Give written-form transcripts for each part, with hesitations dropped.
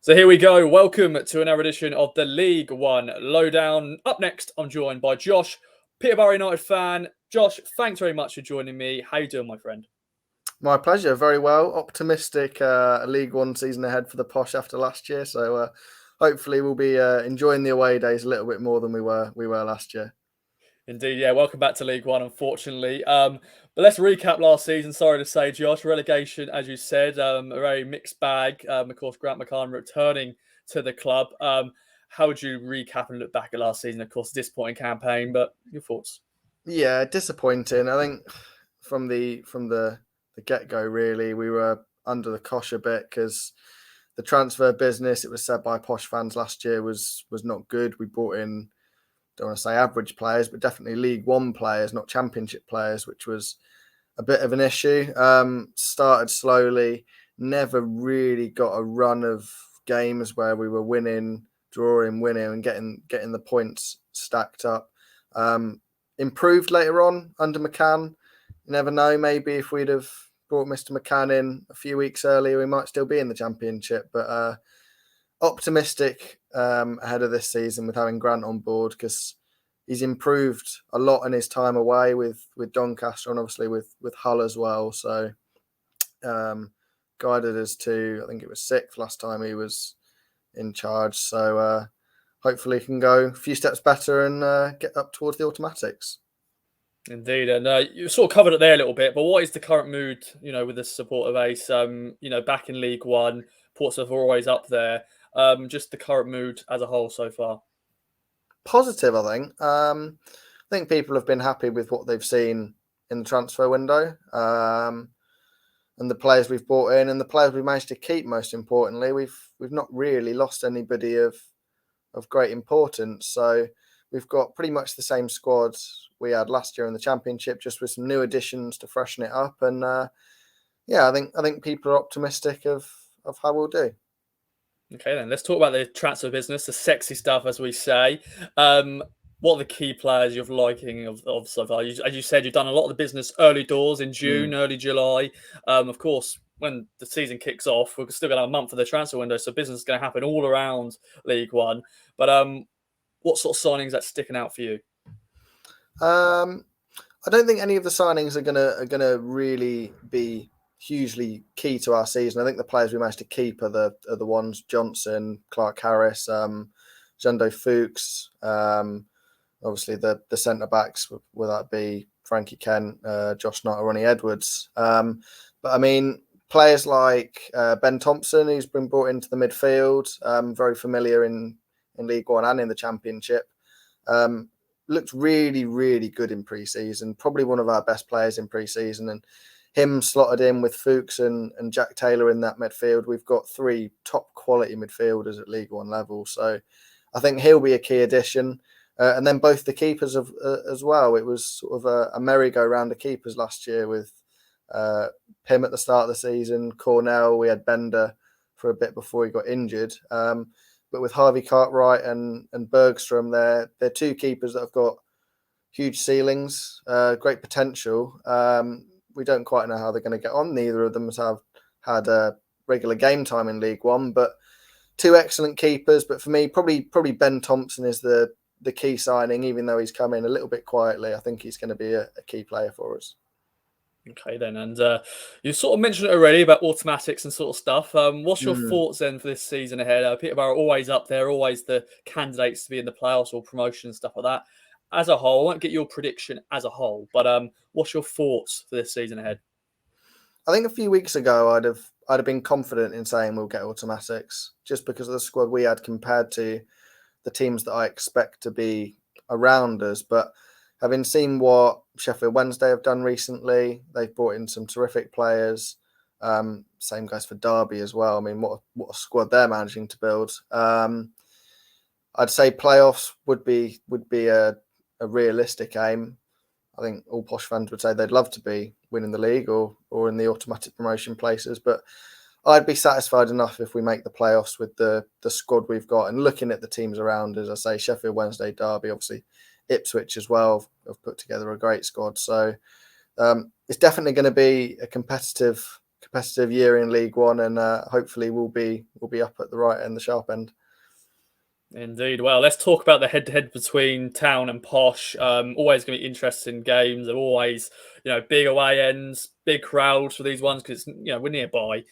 So here we go. Welcome to another edition of the League One Lowdown. Up next, I'm joined by Josh, Peterborough United fan. Josh, thanks very much for joining me. How you doing, my friend? My pleasure. Very well. Optimistic League One season ahead for the Posh after last year. So hopefully we'll be enjoying the away days a little bit more than we were last year. Indeed, yeah. Welcome back to League One, unfortunately. But let's recap last season. Sorry to say, Josh, relegation, as you said, a very mixed bag. Of course, Grant McCann returning to the club. How would you recap and look back at last season? Of course, disappointing campaign, but your thoughts? Yeah, disappointing. I think from the get go, really, we were under the cosh a bit because the transfer business, it was said by Posh fans last year, was not good. We brought in, don't want to say average players, but definitely League One players, not Championship players, which was a bit of an issue. Started slowly, never really got a run of games where we were winning, drawing, winning, and getting the points stacked up. Improved later on under McCann. You never know. Maybe if we'd have brought Mr. McCann in a few weeks earlier, we might still be in the Championship. But optimistic ahead of this season with having Grant on board because he's improved a lot in his time away with Doncaster and obviously with Hull as well. So guided us to, I think it was 6th last time he was in charge. So hopefully he can go a few steps better and get up towards the automatics. Indeed, and you sort of covered it there a little bit. But what is the current mood, with the support of Ace? Back in League One, Portsmouth are always up there. Just the current mood as a whole so far. Positive, I think. I think people have been happy with what they've seen in the transfer window, and the players we've brought in, and the players we've managed to keep. Most importantly, we've not really lost anybody of great importance. So we've got pretty much the same squad we had last year in the Championship, just with some new additions to freshen it up. And I think people are optimistic of how we'll do. Okay, then let's talk about the transfer business, the sexy stuff, as we say. What are the key players you're liking of so far? As you said, you've done a lot of the business early doors in June, early July. Of course, when the season kicks off, we're still going to have a month for the transfer window, so business is going to happen all around League One. But what sort of signings that's sticking out for you? I don't think any of the signings are gonna really be hugely key to our season. I think the players we managed to keep are the ones Johnson, Clark Harris, Jendo Fuchs, obviously the centre backs, will that be Frankie Kent, Josh Knight or Ronnie Edwards. But I mean, players like Ben Thompson, who's been brought into the midfield, very familiar in League One and in the Championship. Looked really, really good in pre-season. Probably one of our best players in pre-season. And him slotted in with Fuchs and Jack Taylor in that midfield. We've got 3 top quality midfielders at League One level. So I think he'll be a key addition. And then both the keepers as well. It was sort of a merry-go-round of keepers last year with Pym at the start of the season, Cornell, we had Bender for a bit before he got injured. But with Harvey Cartwright and Bergstrom, they're 2 keepers that have got huge ceilings, great potential. We don't quite know how they're going to get on. Neither of them have had a regular game time in League One, but 2 excellent keepers. But for me, probably Ben Thompson is the key signing, even though he's come in a little bit quietly. I think he's going to be a key player for us. Okay, then, and you sort of mentioned it already about automatics and sort of stuff. What's your thoughts then for this season ahead? Peterborough are always up there, always the candidates to be in the playoffs or promotion and stuff like that. As a whole, I won't get your prediction as a whole, but what's your thoughts for this season ahead? I think a few weeks ago I'd have been confident in saying we'll get automatics just because of the squad we had compared to the teams that I expect to be around us. But having seen what Sheffield Wednesday have done recently, they've brought in some terrific players. Same goes for Derby as well. I mean, what a squad they're managing to build. I'd say playoffs would be a realistic aim. I think all Posh fans would say they'd love to be winning the league or in the automatic promotion places. But I'd be satisfied enough if we make the playoffs with the squad we've got. And looking at the teams around, as I say, Sheffield Wednesday, Derby, obviously Ipswich as well have put together a great squad. So it's definitely going to be a competitive competitive year in League One, and hopefully we'll be up at the right end, the sharp end. Indeed. Well, let's talk about the head-to-head between Town and Posh. Always going to be interesting games. They're always, big away ends, big crowds for these ones because we're nearby,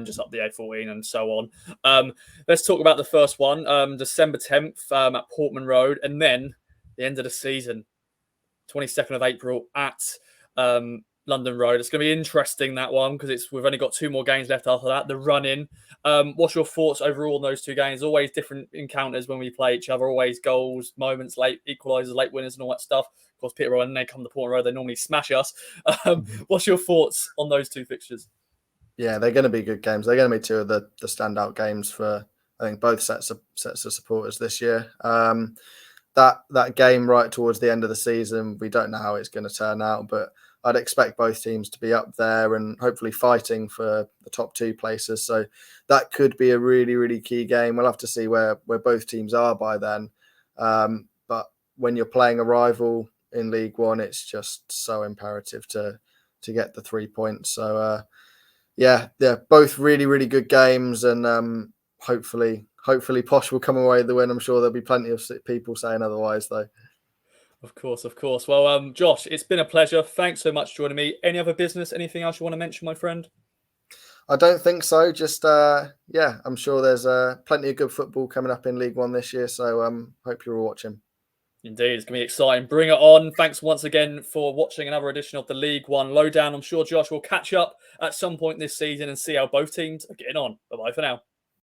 just up the A14 and so on. Let's talk about the first one, December 10th at Portman Road, and then the end of the season, 22nd of April at London Road. It's going to be interesting, that one, because we've only got 2 more games left after that. The run-in. What's your thoughts overall on those 2 games? Always different encounters when we play each other. Always goals, moments, late equalisers, late winners, and all that stuff. Of course, Peterborough, when they come to Portman Road, they normally smash us. What's your thoughts on those 2 fixtures? Yeah, they're going to be good games. They're going to be 2 of the standout games for, I think, both sets of supporters this year. That game right towards the end of the season, we don't know how it's going to turn out, but I'd expect both teams to be up there and hopefully fighting for the top 2 places. So that could be a really, really key game. We'll have to see where both teams are by then. But when you're playing a rival in League One, it's just so imperative to get the 3 points. So they're both really, really good games, and hopefully Posh will come away with the win. I'm sure there'll be plenty of people saying otherwise, though. Of course. Well, Josh, it's been a pleasure. Thanks so much for joining me. Any other business, anything else you want to mention, my friend? I don't think so. Just, I'm sure there's plenty of good football coming up in League One this year. So hope you're all watching. Indeed, it's going to be exciting. Bring it on. Thanks once again for watching another edition of the League One Lowdown. I'm sure Josh will catch up at some point this season and see how both teams are getting on. Bye-bye for now.